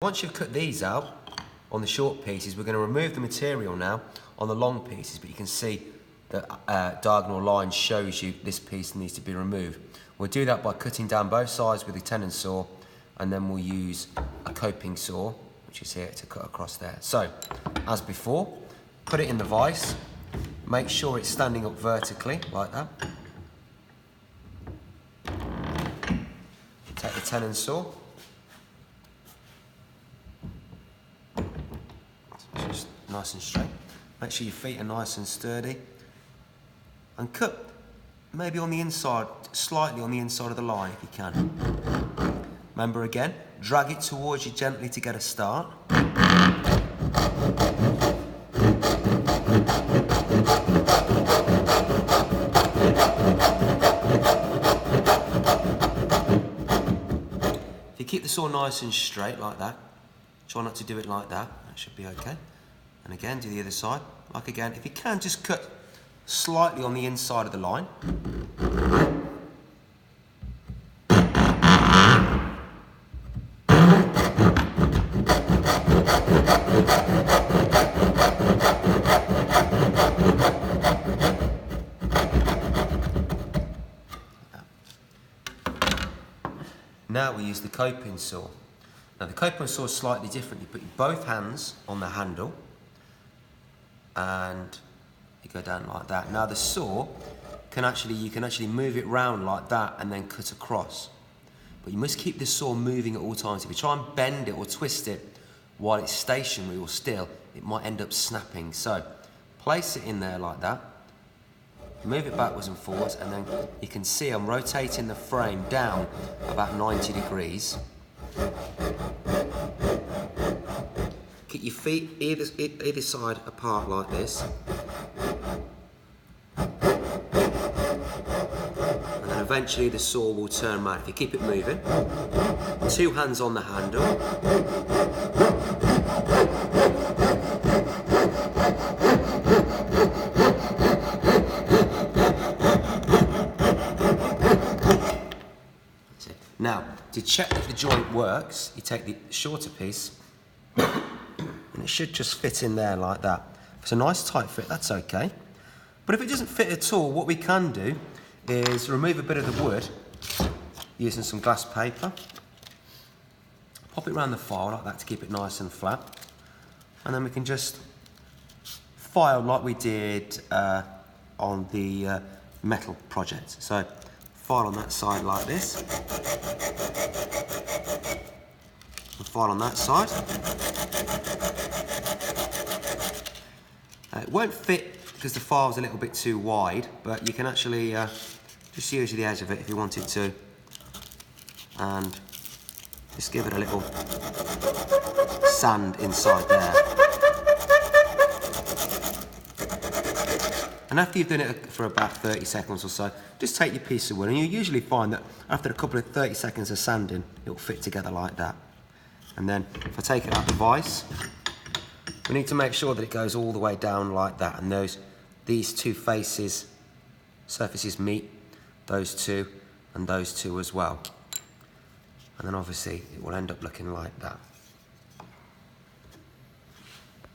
Once you've cut these out on the short pieces, we're going to remove the material now on the long pieces, but you can see the diagonal line shows you this piece needs to be removed. We'll do that by cutting down both sides with a tenon saw, and then we'll use a coping saw, which is here, to cut across there. So, as before, put it in the vise, make sure it's standing up vertically, like that. Take the tenon saw, just nice and straight. Make sure your feet are nice and sturdy. And cut maybe on the inside, slightly on the inside of the line if you can. Remember again, drag it towards you gently to get a start. If you keep the saw nice and straight like that, try not to do it like that, that should be okay. And again, do the other side. Like again, if you can, just cut slightly on the inside of the line. Now we use the coping saw. Now the coping saw is slightly different. You put both hands on the handle and you go down like that. Now the saw you can actually move it round like that and then cut across. But you must keep the saw moving at all times. If you try and bend it or twist it while it's stationary or still, it might end up snapping. So place it in there like that. Move it backwards and forwards, and then you can see I'm rotating the frame down about 90 degrees. Keep your feet either side apart like this. And then eventually the saw will turn round. If you keep it moving, 2 hands on the handle. Now, to check that the joint works, you take the shorter piece and it should just fit in there like that. If it's a nice tight fit, that's okay. But if it doesn't fit at all, what we can do is remove a bit of the wood using some glass paper. Pop it around the file like that to keep it nice and flat. And then we can just file like we did on the metal project. So, file on that side like this. And file on that side. It won't fit because the file's a little bit too wide, but you can actually just use the edge of it if you wanted to, and just give it a little sand inside there. And after you've done it for about 30 seconds or so, just take your piece of wood, and you usually find that after a couple of 30 seconds of sanding, it will fit together like that. And then if I take it out the vise, we need to make sure that it goes all the way down like that, and these two surfaces meet, those two and those two as well. And then obviously it will end up looking like that.